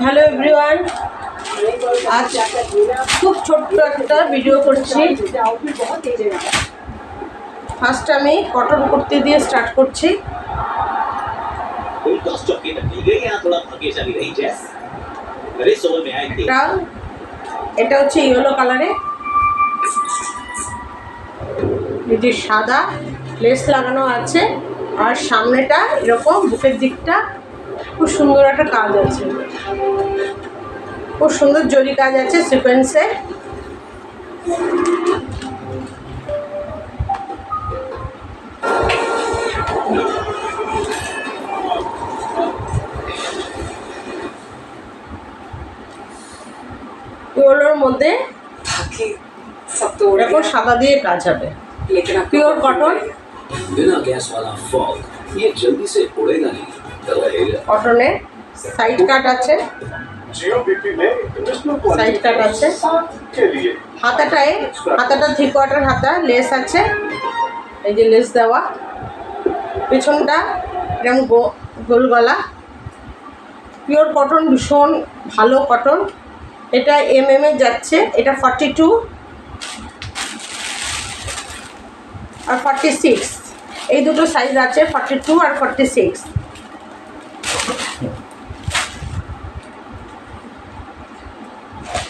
Hello everyone, আজ খুব ছোট্ট একটা ভিডিও করছি। ফার্স্ট আমি কটন কুর্তি দিয়ে স্টার্ট করছি। এটা হচ্ছে ইয়েলো কালারে, এই যে সাদা লেস লাগানো আছে, আর সামনেটা এরকম বুকের দিকটা খুব সুন্দর একটা কাজ আছে, খুব সুন্দর জরি কাজ আছে সিকোয়েন্সে। পিওরের মধ্যে এরকম সাদা দিয়ে কাজ হবে, পিওর কটন। কটনে সাইড কাট আছে, সাইড কাট আছে। হাতাটা 3/4 হাতা, লেস আছে, এই যে লেস দেওয়া। পেছনটা এরকম গোল গলা, পিওর কটন, ভীষণ ভালো কটন। এটা এ যাচ্ছে, এটা 42 আর 46, এই দুটো সাইজ আছে, 42 আর 46।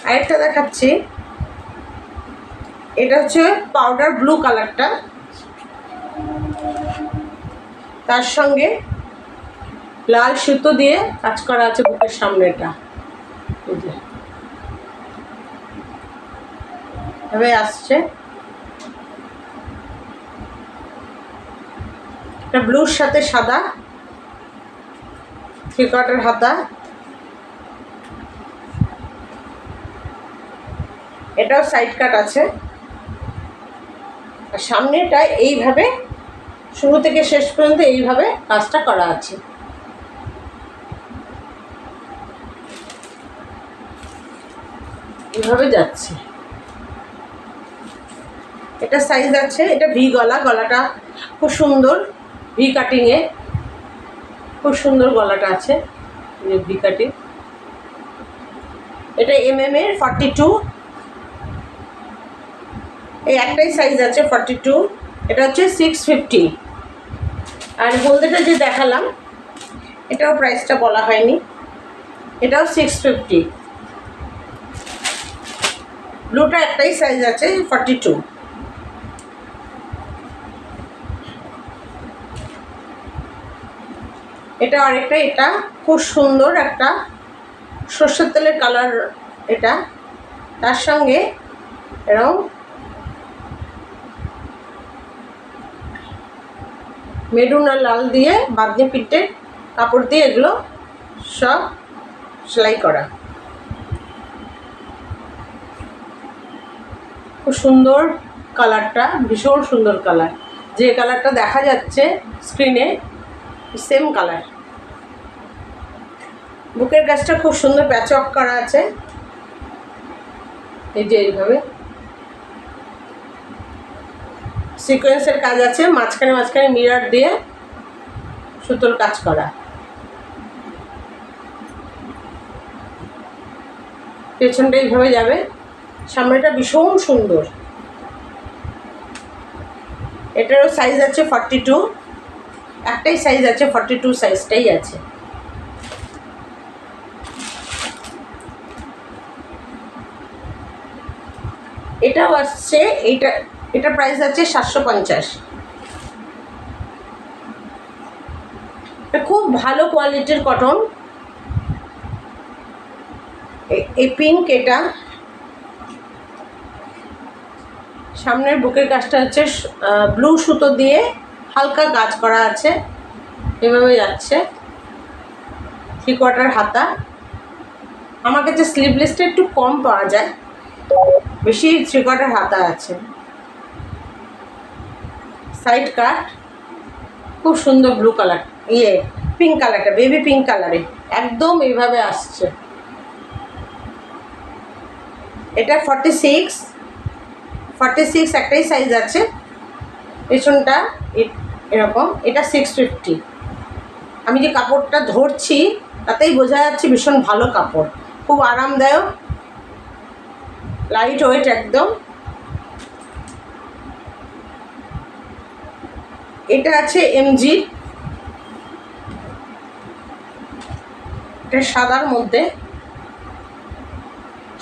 আরেকটা দেখাচ্ছি, এটা হচ্ছে পাউডার ব্লু কালারটা, তার সঙ্গে লাল সুতো দিয়ে কাজ করা আছে বুকের সামনেটা। এভাবে আসছে, এটা ব্লুর সাথে সাদা, 3/4 হাতা। এটাও সাইড কাট আছে, আর সামনেটা এইভাবে শুরু থেকে শেষ পর্যন্ত এইভাবে কাজটা করা আছে। এইভাবে যাচ্ছে। এটা সাইজ আছে, এটা ভি গলা, গলাটা খুব সুন্দর, ভি কাটিংয়ে খুব সুন্দর গলাটা আছে, ভি কাটিং। এটা এর 42, এই একটাই সাইজ আছে 42। এটা হচ্ছে 650। আর হলদেটা যে দেখালাম, এটাও প্রাইসটা বলা হয়নি, এটাও 650। ব্লুটা একটাই সাইজ আছে 42। এটা আরেকটা, এটা খুব সুন্দর একটা সর্ষের তেলের কালার এটা, তার সঙ্গে এরকম মেরুন আর লাল দিয়ে বাঁধনি পিঠে কাপড় দিয়ে এগুলো সব সেলাই করা। খুব সুন্দর কালারটা, ভীষণ সুন্দর কালার। যে কালারটা দেখা যাচ্ছে স্ক্রিনে সেম কালার। বুকের কাজটা খুব সুন্দর প্যাচওয়ার্ক করা আছে, এই যে এইভাবে সিকোয়েন্সের কাজ আছে, মাঝখানে মিরর দিয়ে সুতোর কাজ করা। পেছনটা এইভাবে যাবে, সামনেটা ভীষণ সুন্দর। এটারও সাইজ আছে 42, একটাই সাইজ আছে 42, সাইজটাই আছে। এটাও আসছে, এটা প্রাইস আছে 750। খুব ভালো কোয়ালিটির কটন। এই পিঙ্ক, এটা সামনের বুকের কাজটা হচ্ছে ব্লু সুতো দিয়ে হালকা কাজ করা আছে, এভাবে যাচ্ছে। 3/4 হাতা। আমার কাছে স্লিভলেসটা একটু কম পাওয়া যায়, বেশি 3/4 হাতা আছে। সাইড কাট, খুব সুন্দর ব্লু কালার, পিঙ্ক কালারটা, বেবি পিঙ্ক কালারে একদম এইভাবে আসছে। এটা 46 একটাই সাইজ আছে। পেছনটা এরকম, এটা 650। আমি যে কাপড়টা ধরছি তাতেই বোঝা যাচ্ছে ভীষণ ভালো কাপড়, খুব আরামদায়ক, লাইট ওয়েট একদম। এটা আছে এমজি, এটা সাদার মধ্যে,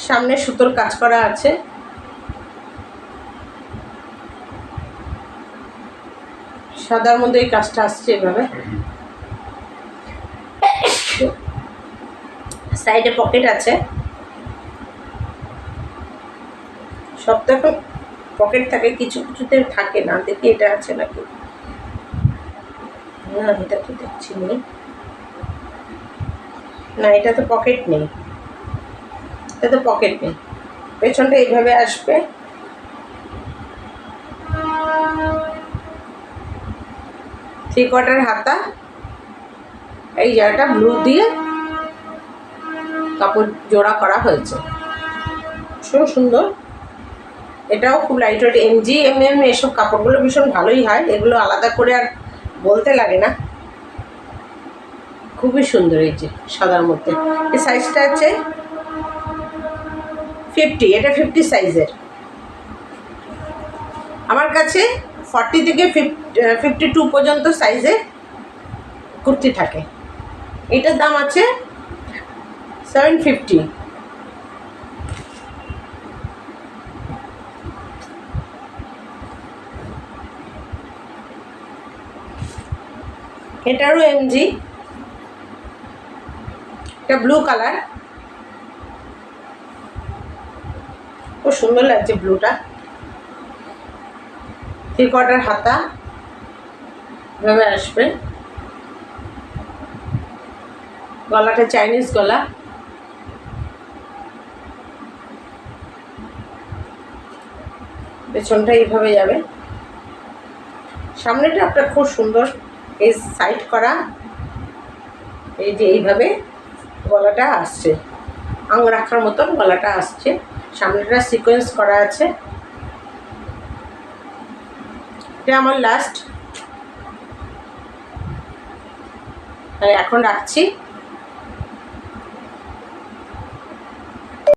সামনে সুতোর কাজ করা আছে। সাদার মধ্যে এই কাজটা আসছে এভাবে, সাইডে পকেট আছে। সব তো এখন পকেট থাকে, কিছু কিছুতে থাকে না। দেখি এটা আছে নাকি, না এটা তো দেখছি নেই, না এটা তো পকেট নেই, এটা তো পকেট নেই। পেছনটা এইভাবে আসবে, থ্রি কোয়ার্টার হাতা, এই জায়গাটা ব্লু দিয়ে কাপড় জোড়া করা হয়েছে, ভীষণ সুন্দর। এটাও খুব লাইট ওয়েট, এমজি এমএম এসব কাপড়গুলো ভীষণ ভালোই হয়, এগুলো আলাদা করে আর বলতে লাগে না, খুবই সুন্দর। এই যে সাদার মধ্যে, এই সাইজটা আছে 50, এটা 50 সাইজের। আমার কাছে 40 থেকে 52 পর্যন্ত সাইজে কুর্তি থাকে। এটার দাম আছে 750। এটারও এমজি, এটা ব্লু কালার, খুব সুন্দর লাগছে ব্লুটা। থ্রি কোয়ার্টার হাতা এভাবে আসবে, গলাটা চাইনিজ গলা, পেছনটা এইভাবে যাবে, সামনেটা আপনার খুব সুন্দর এই সাইড করা, এই যে এইভাবে গলাটা আসছে, আং রাখার মতন গলাটা আসছে, সামনেটা সিকোয়েন্স করা আছে। এটা আমার লাস্ট, এখন রাখছি।